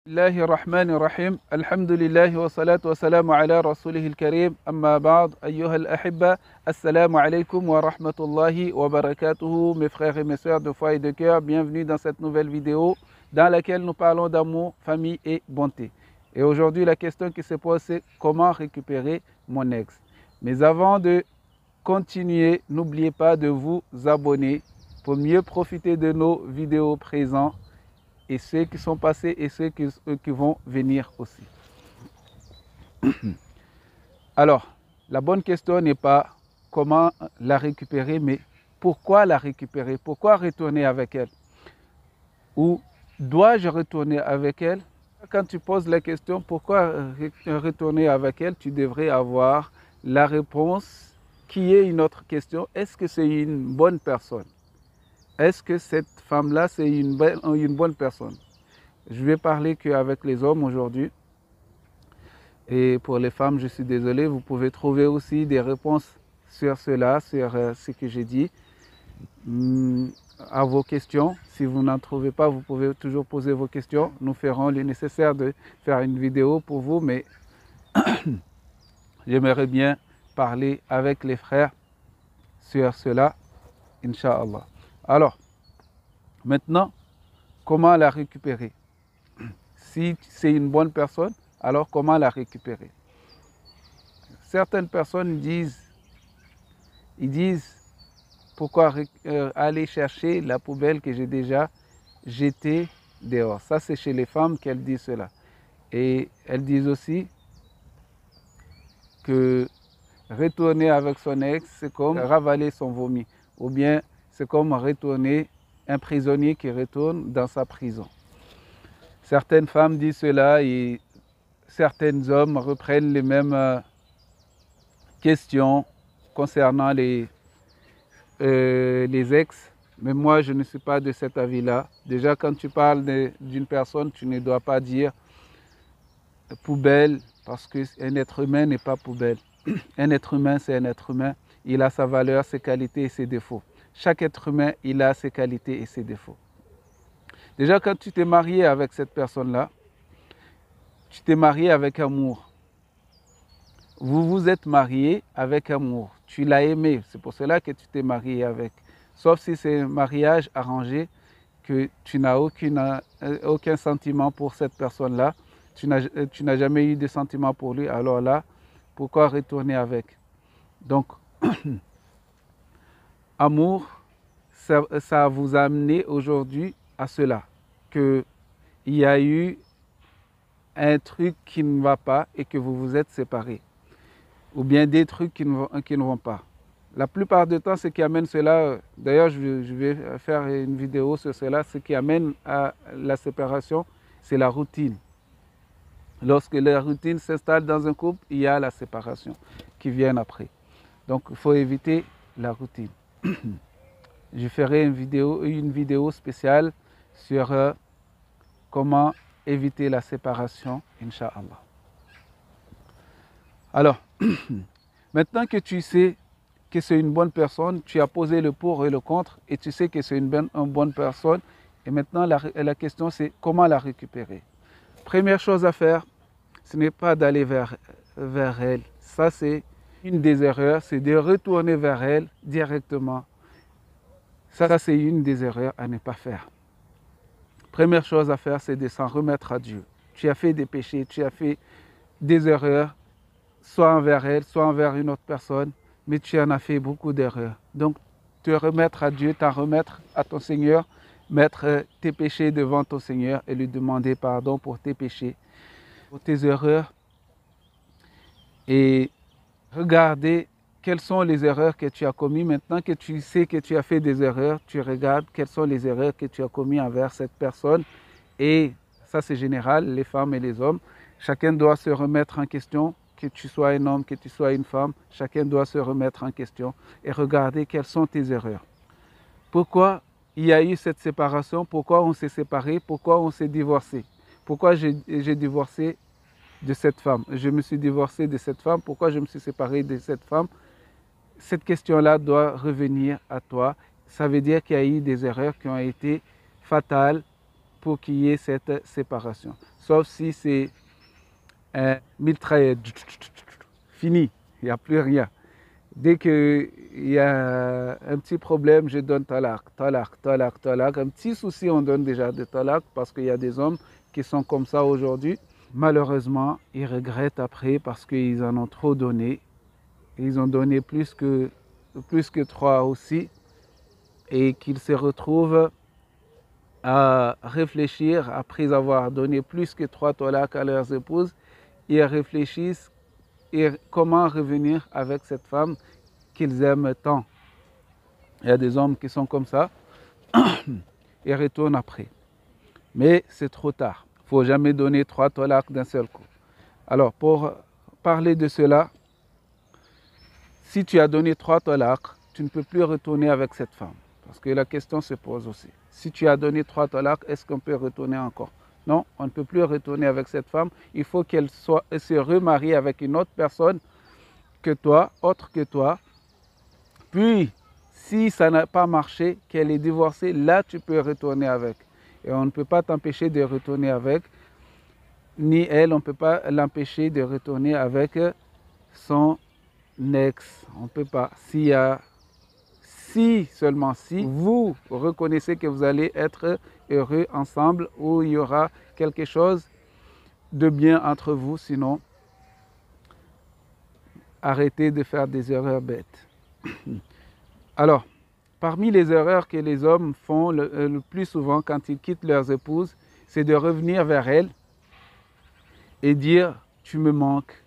الله الرحمن الرحيم الحمد لله والصلاة والسلام على رسوله الكريم أما بعد أيها الأحبة السلام عليكم wa rahmatullahi wa barakatuhu mes frères et mes sœurs de foi et de cœur, bienvenue dans cette nouvelle vidéo dans laquelle nous parlons d'amour, famille et bonté. Et aujourd'hui la question qui se pose c'est comment récupérer mon ex. Mais avant de continuer, n'oubliez pas de vous abonner pour mieux profiter de nos vidéos présentes et ceux qui sont passés et ceux qui vont venir aussi. Alors, la bonne question n'est pas comment la récupérer, mais pourquoi la récupérer, pourquoi retourner avec elle? Ou dois-je retourner avec elle? Quand tu poses la question pourquoi retourner avec elle, tu devrais avoir la réponse qui est une autre question. Est-ce que c'est une bonne personne? Est-ce que cette femme-là, c'est une bonne personne? Je vais parler qu'avec les hommes aujourd'hui. Et pour les femmes, je suis désolé, vous pouvez trouver aussi des réponses sur cela, sur ce que j'ai dit, à vos questions. Si vous n'en trouvez pas, vous pouvez toujours poser vos questions. Nous ferons le nécessaire de faire une vidéo pour vous, mais j'aimerais bien parler avec les frères sur cela, Inch'Allah. Alors, maintenant, comment la récupérer? Si c'est une bonne personne, alors comment la récupérer? Certaines personnes disent pourquoi aller chercher la poubelle que j'ai déjà jetée dehors. Ça, c'est chez les femmes qu'elles disent cela. Et elles disent aussi que retourner avec son ex, c'est comme ravaler son vomi. Ou bien c'est comme retourner un prisonnier qui retourne dans sa prison. Certaines femmes disent cela et certains hommes reprennent les mêmes questions concernant les ex. Mais moi, je ne suis pas de cet avis-là. Déjà, quand tu parles d'une personne, tu ne dois pas dire poubelle, parce qu'un être humain n'est pas poubelle. Un être humain, c'est un être humain. Il a sa valeur, ses qualités et ses défauts. Chaque être humain, il a ses qualités et ses défauts. Déjà, quand tu t'es marié avec cette personne-là, tu t'es marié avec amour. Vous vous êtes marié avec amour. Tu l'as aimé, c'est pour cela que tu t'es marié avec. Sauf si c'est un mariage arrangé, que tu n'as aucun sentiment pour cette personne-là, tu n'as jamais eu de sentiment pour lui, alors là, pourquoi retourner avec? Donc, amour, ça vous a amené aujourd'hui à cela, qu'il y a eu un truc qui ne va pas et que vous vous êtes séparés, ou bien des trucs qui ne vont pas. La plupart du temps, ce qui amène cela, d'ailleurs je vais faire une vidéo sur cela, ce qui amène à la séparation, c'est la routine. Lorsque la routine s'installe dans un couple, il y a la séparation qui vient après. Donc il faut éviter la routine. Je ferai une vidéo spéciale sur comment éviter la séparation, Inch'Allah. Alors, maintenant que tu sais que c'est une bonne personne, tu as posé le pour et le contre et tu sais que c'est une bonne personne. Et maintenant, la question c'est comment la récupérer. Première chose à faire, ce n'est pas d'aller vers elle. Ça, c'est une des erreurs, c'est de retourner vers elle directement. Ça, c'est une des erreurs à ne pas faire. Première chose à faire, c'est de s'en remettre à Dieu. Tu as fait des péchés, tu as fait des erreurs, soit envers elle, soit envers une autre personne, mais tu en as fait beaucoup d'erreurs. Donc, te remettre à Dieu, t'en remettre à ton Seigneur, mettre tes péchés devant ton Seigneur et lui demander pardon pour tes péchés, pour tes erreurs, et regarder quelles sont les erreurs que tu as commises. Maintenant que tu sais que tu as fait des erreurs, tu regardes quelles sont les erreurs que tu as commises envers cette personne. Et ça, c'est général, les femmes et les hommes. Chacun doit se remettre en question, que tu sois un homme, que tu sois une femme. Chacun doit se remettre en question et regarder quelles sont tes erreurs. Pourquoi il y a eu cette séparation? Pourquoi on s'est séparés? Pourquoi on s'est divorcé? Pourquoi j'ai divorcé de cette femme? Je me suis divorcé de cette femme. Pourquoi je me suis séparé de cette femme? Cette question-là doit revenir à toi. Ça veut dire qu'il y a eu des erreurs qui ont été fatales pour qu'il y ait cette séparation. Sauf si c'est un mitraillette, fini, il n'y a plus rien. Dès qu'il y a un petit problème, je donne talak, talak, talak, talak. Un petit souci, on donne déjà des talak parce qu'il y a des hommes qui sont comme ça aujourd'hui. Malheureusement, ils regrettent après parce qu'ils en ont trop donné. Ils ont donné plus que 3 aussi et qu'ils se retrouvent à réfléchir après avoir donné plus que 3 talak à leurs épouses. Ils réfléchissent et comment revenir avec cette femme qu'ils aiment tant. Il y a des hommes qui sont comme ça et retournent après. Mais c'est trop tard. Il ne faut jamais donner 3 talaks d'un seul coup. Alors, pour parler de cela, si tu as donné 3 talaks, tu ne peux plus retourner avec cette femme. Parce que la question se pose aussi. Si tu as donné 3 talaks, est-ce qu'on peut retourner encore? Non, on ne peut plus retourner avec cette femme. Il faut qu'elle se remarie avec une autre personne que toi, autre que toi. Puis, si ça n'a pas marché, qu'elle est divorcée, là tu peux retourner avec. Et on ne peut pas t'empêcher de retourner avec, ni elle, on ne peut pas l'empêcher de retourner avec son ex. On ne peut pas. Si, seulement si, vous reconnaissez que vous allez être heureux ensemble, ou il y aura quelque chose de bien entre vous, sinon arrêtez de faire des erreurs bêtes. Alors, parmi les erreurs que les hommes font le plus souvent quand ils quittent leurs épouses, c'est de revenir vers elles et dire « tu me manques,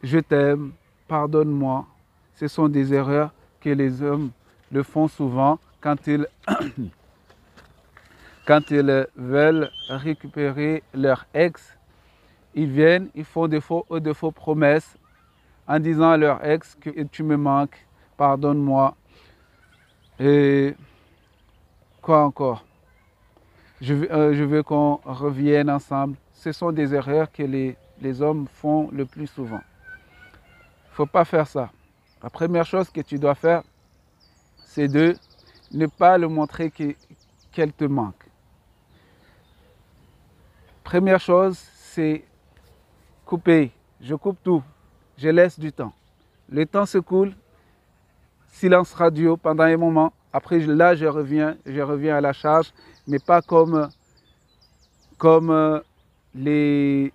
je t'aime, pardonne-moi ». Ce sont des erreurs que les hommes le font souvent quand ils veulent récupérer leur ex. Ils viennent, ils font de faux promesses en disant à leur ex que tu me manques, pardonne-moi. Et quoi encore? Je veux qu'on revienne ensemble. Ce sont des erreurs que les hommes font le plus souvent. Il ne faut pas faire ça. La première chose que tu dois faire, c'est de ne pas le montrer qu'elle te manque. Première chose, c'est couper. Je coupe tout. Je laisse du temps. Le temps se coule. Silence radio pendant un moment. Après, là, je reviens à la charge, mais pas comme les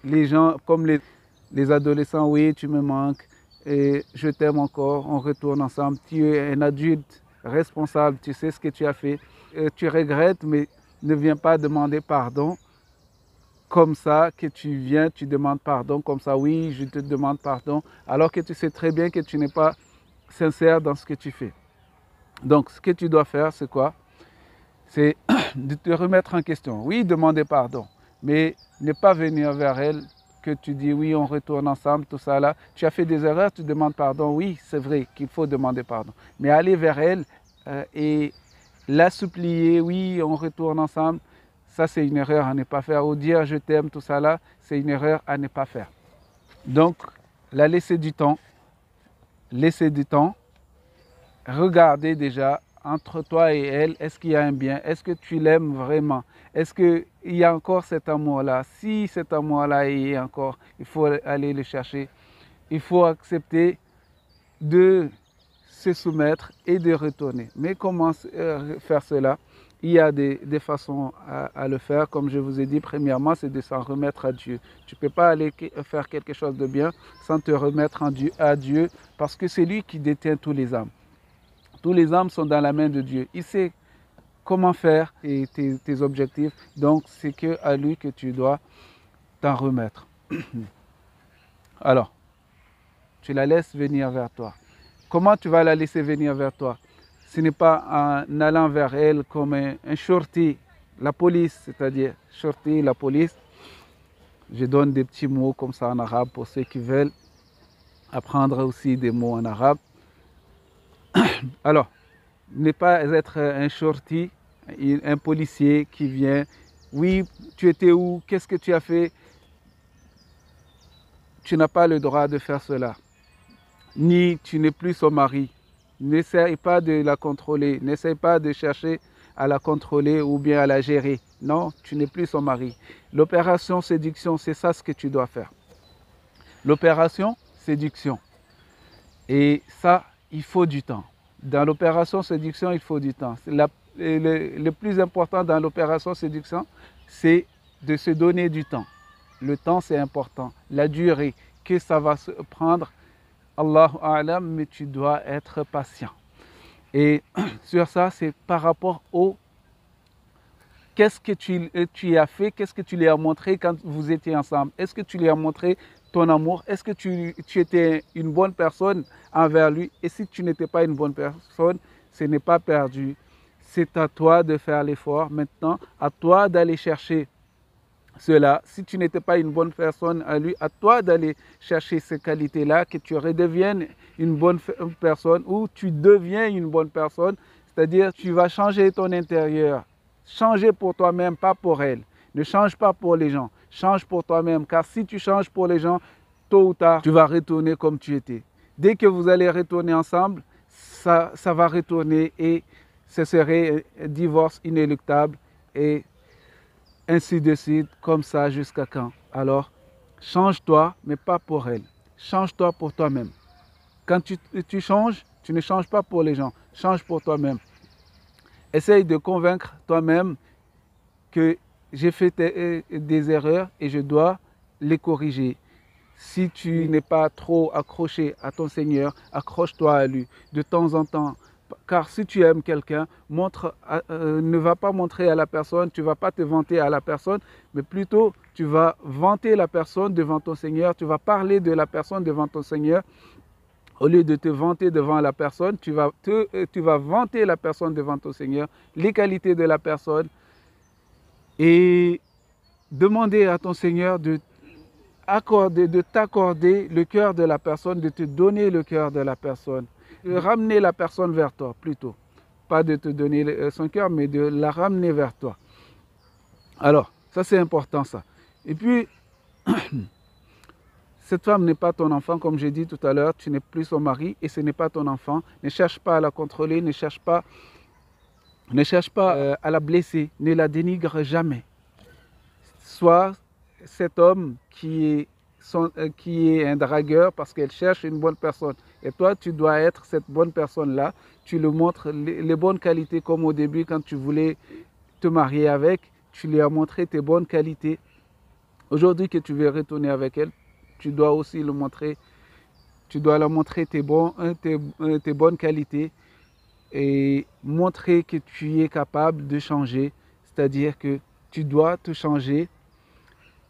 gens, comme les adolescents. Oui, tu me manques, et je t'aime encore, on retourne ensemble. Tu es un adulte responsable, tu sais ce que tu as fait. Tu regrettes, mais ne viens pas demander pardon comme ça, que tu viens, tu demandes pardon comme ça. Oui, je te demande pardon, alors que tu sais très bien que tu n'es pas sincère dans ce que tu fais. Donc, ce que tu dois faire, c'est quoi? C'est de te remettre en question. Oui, demander pardon, mais ne pas venir vers elle que tu dis oui, on retourne ensemble, tout ça là. Tu as fait des erreurs, tu demandes pardon. Oui, c'est vrai qu'il faut demander pardon. Mais aller vers elle et la supplier, oui, on retourne ensemble, ça c'est une erreur à ne pas faire. Ou dire je t'aime, tout ça là, c'est une erreur à ne pas faire. Donc, la laisser du temps. Laisser du temps. Regardez déjà entre toi et elle, est-ce qu'il y a un bien? Est-ce que tu l'aimes vraiment? Est-ce qu'il y a encore cet amour-là? Si cet amour-là y est encore, il faut aller le chercher. Il faut accepter de se soumettre et de retourner. Mais comment faire cela? Il y a des façons à le faire. Comme je vous ai dit, premièrement, c'est de s'en remettre à Dieu. Tu ne peux pas aller faire quelque chose de bien sans te remettre à Dieu, parce que c'est lui qui détient tous les âmes. Tous les âmes sont dans la main de Dieu. Il sait comment faire tes objectifs. Donc, c'est qu'à lui que tu dois t'en remettre. Alors, tu la laisses venir vers toi. Comment tu vas la laisser venir vers toi? Ce n'est pas en allant vers elle comme un shorty, la police, c'est-à-dire shorty, la police. Je donne des petits mots comme ça en arabe pour ceux qui veulent apprendre aussi des mots en arabe. Alors, ne pas être un shorty, un policier qui vient. Oui, tu étais où? Qu'est-ce que tu as fait? Tu n'as pas le droit de faire cela. Ni tu n'es plus son mari. N'essaye pas de la contrôler. N'essaye pas de chercher à la contrôler ou bien à la gérer. Non, tu n'es plus son mari. L'opération séduction, c'est ça ce que tu dois faire. L'opération séduction. Et ça, il faut du temps. Dans l'opération séduction, il faut du temps. Le plus important dans l'opération séduction, c'est de se donner du temps. Le temps, c'est important. La durée que ça va se prendre, Allahu A'lam, mais tu dois être patient. Et sur ça, c'est par rapport au qu'est-ce que tu as fait, qu'est-ce que tu lui as montré quand vous étiez ensemble. Est-ce que tu lui as montré ton amour? Est-ce que tu étais une bonne personne envers lui? Et si tu n'étais pas une bonne personne, ce n'est pas perdu. C'est à toi de faire l'effort maintenant, à toi d'aller chercher cela. Si tu n'étais pas une bonne personne à lui, à toi d'aller chercher ces qualités-là, que tu redeviennes une bonne personne ou tu deviens une bonne personne, c'est-à-dire tu vas changer ton intérieur. Changer pour toi-même, pas pour elle. Ne change pas pour les gens, change pour toi-même, car si tu changes pour les gens, tôt ou tard, tu vas retourner comme tu étais. Dès que vous allez retourner ensemble, ça va retourner et ce serait un divorce inéluctable et ainsi de suite, comme ça jusqu'à quand? Alors, change-toi, mais pas pour elle. Change-toi pour toi-même. Quand tu changes, tu ne changes pas pour les gens, change pour toi-même. Essaye de convaincre toi-même que j'ai fait des erreurs et je dois les corriger. Si tu n'es pas trop accroché à ton Seigneur, accroche-toi à lui de temps en temps. Car si tu aimes quelqu'un, ne va pas montrer à la personne, tu ne vas pas te vanter à la personne, mais plutôt tu vas vanter la personne devant ton Seigneur, tu vas parler de la personne devant ton Seigneur. Au lieu de te vanter devant la personne, tu vas vanter la personne devant ton Seigneur, les qualités de la personne et demander à ton Seigneur de t'accorder le cœur de la personne, de te donner le cœur de la personne, de ramener la personne vers toi plutôt. Pas de te donner son cœur, mais de la ramener vers toi. Alors, ça c'est important ça. Et puis, cette femme n'est pas ton enfant, comme j'ai dit tout à l'heure, tu n'es plus son mari et ce n'est pas ton enfant. Ne cherche pas à la contrôler, ne cherche pas à la blesser, ne la dénigre jamais. Sois cet homme qui est un dragueur parce qu'elle cherche une bonne personne. Et toi, tu dois être cette bonne personne-là. Tu lui montres les bonnes qualités comme au début quand tu voulais te marier avec. Tu lui as montré tes bonnes qualités. Aujourd'hui que tu veux retourner avec elle, tu dois aussi le montrer. Tu dois leur montrer tes bonnes qualités et montrer que tu es capable de changer. C'est-à-dire que tu dois te changer,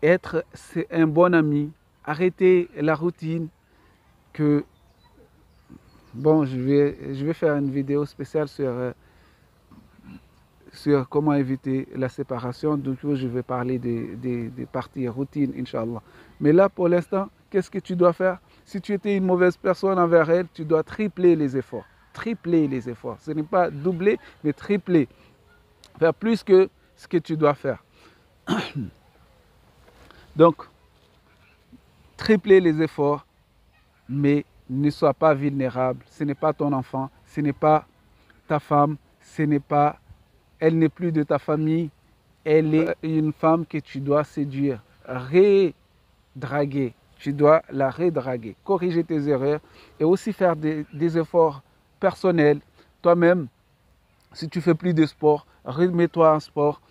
être un bon ami, arrêter la routine que... Bon, je vais faire une vidéo spéciale sur comment éviter la séparation. Donc, je vais parler des parties routines, Inch'Allah. Mais là, pour l'instant, qu'est-ce que tu dois faire? Si tu étais une mauvaise personne envers elle, tu dois tripler les efforts. Tripler les efforts. Ce n'est pas doubler, mais tripler. Faire plus que ce que tu dois faire. Donc, tripler les efforts, mais ne sois pas vulnérable. Ce n'est pas ton enfant, ce n'est pas ta femme, elle n'est plus de ta famille. Elle est une femme que tu dois séduire, redraguer. Tu dois la redraguer, corriger tes erreurs et aussi faire des efforts personnels. Toi-même, si tu fais plus de sport, remets-toi en sport.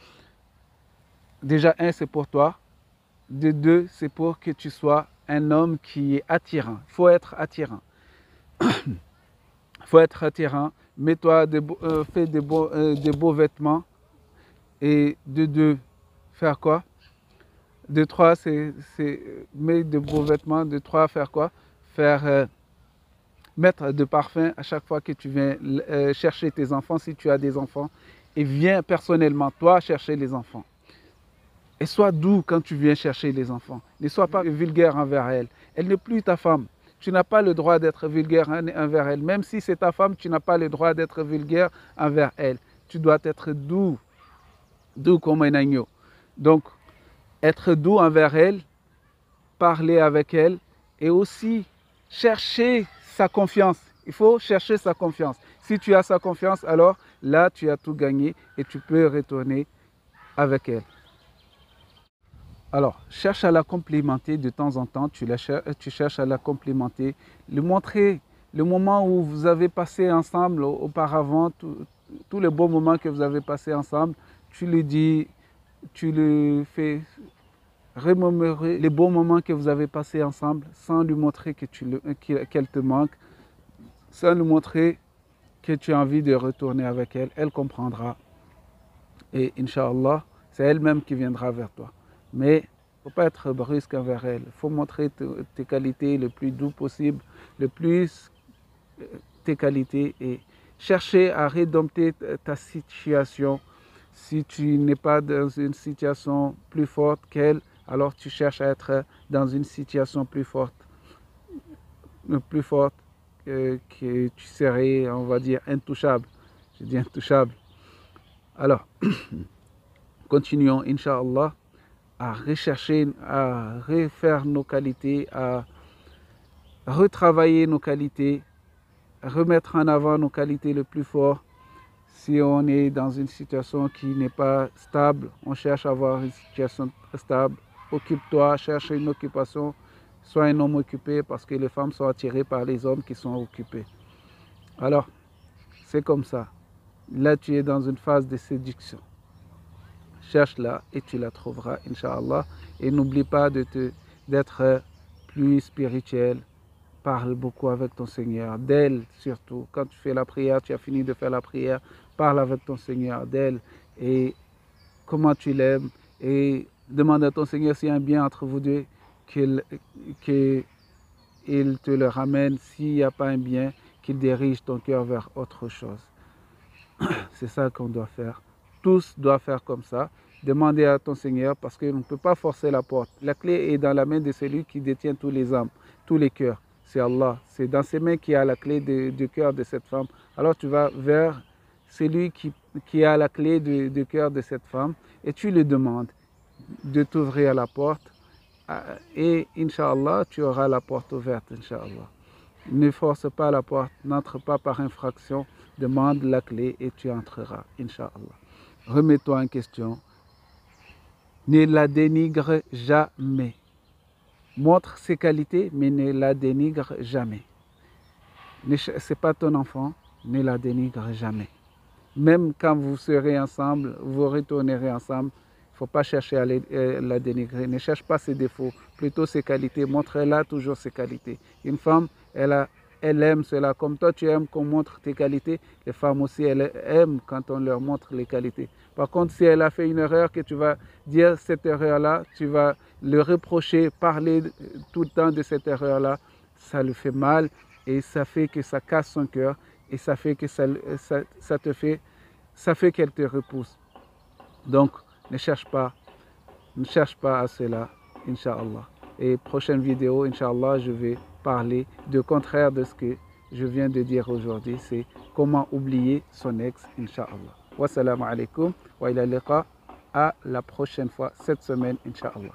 Déjà, un, c'est pour toi. De deux, c'est pour que tu sois un homme qui est attirant. Il faut être attirant. Il faut être attirant. Mets-toi, fais des beaux vêtements. Et de deux, faire quoi? De trois, mets de beaux vêtements. De trois, faire quoi? Mettre de parfum à chaque fois que tu viens chercher tes enfants, si tu as des enfants. Et viens personnellement, toi, chercher les enfants. Et sois doux quand tu viens chercher les enfants. Ne sois pas vulgaire envers elle. Elle n'est plus ta femme. Tu n'as pas le droit d'être vulgaire envers elle. Même si c'est ta femme, tu n'as pas le droit d'être vulgaire envers elle. Tu dois être doux. Doux comme un agneau. Donc, être doux envers elle, parler avec elle et aussi chercher sa confiance. Il faut chercher sa confiance. Si tu as sa confiance, alors là, tu as tout gagné et tu peux retourner avec elle. Alors, cherche à la complimenter de temps en temps, tu cherches à la complimenter, lui montrer le moment où vous avez passé ensemble auparavant, tous les bons moments que vous avez passés ensemble, tu lui dis, tu lui fais remémorer les bons moments que vous avez passés ensemble sans lui montrer qu'elle te manque, sans lui montrer que tu as envie de retourner avec elle. Elle comprendra et Inch'Allah, c'est elle-même qui viendra vers toi. Mais il ne faut pas être brusque envers elle. Il faut montrer tes qualités le plus doux possible, le plus tes qualités et chercher à rédompter ta situation. Si tu n'es pas dans une situation plus forte qu'elle, alors tu cherches à être dans une situation plus forte que tu serais, on va dire, intouchable. Je dis intouchable. Alors, continuons, Inch'Allah, à rechercher, à refaire nos qualités, à retravailler nos qualités, remettre en avant nos qualités les plus fortes. Si on est dans une situation qui n'est pas stable, on cherche à avoir une situation stable. Occupe-toi, cherche une occupation, sois un homme occupé parce que les femmes sont attirées par les hommes qui sont occupés. Alors, c'est comme ça. Là, tu es dans une phase de séduction. Cherche-la et tu la trouveras, Inch'Allah. Et n'oublie pas d'être plus spirituel. Parle beaucoup avec ton Seigneur, d'elle surtout. Quand tu fais la prière, tu as fini de faire la prière, parle avec ton Seigneur, d'elle et comment tu l'aimes. Et demande à ton Seigneur s'il y a un bien entre vous deux, qu'il te le ramène. S'il n'y a pas un bien, qu'il dirige ton cœur vers autre chose. C'est ça qu'on doit faire. Tous doivent faire comme ça. Demander à ton Seigneur parce qu'on ne peut pas forcer la porte. La clé est dans la main de celui qui détient tous les âmes, tous les cœurs. C'est Allah. C'est dans ses mains qu'il y a la clé du cœur de cette femme. Alors tu vas vers celui qui a la clé du cœur de cette femme et tu lui demandes de t'ouvrir la porte et Inch'Allah, tu auras la porte ouverte, Inch'Allah. Ne force pas la porte, n'entre pas par infraction, demande la clé et tu entreras, Inch'Allah. Remets-toi en question. Ne la dénigre jamais. Montre ses qualités, mais ne la dénigre jamais. Ce n'est pas ton enfant, ne la dénigre jamais. Même quand vous serez ensemble, vous retournerez ensemble, il ne faut pas chercher à la dénigrer. Ne cherche pas ses défauts, plutôt ses qualités. Montre-la toujours ses qualités. Une femme, elle aime cela. Comme toi, tu aimes qu'on montre tes qualités, les femmes aussi, elles aiment quand on leur montre les qualités. Par contre, si elle a fait une erreur, que tu vas dire cette erreur-là, tu vas le reprocher, parler tout le temps de cette erreur-là, ça lui fait mal et ça fait que ça casse son cœur et ça fait que ça fait qu'elle te repousse. Donc, ne cherche pas à cela, Inch'Allah. Et prochaine vidéo, Inch'Allah, je vais parler du contraire de ce que je viens de dire aujourd'hui, c'est comment oublier son ex, Inch'Allah. Wassalamu alaikum wa ila liqa, à la prochaine fois, cette semaine, Inch'Allah.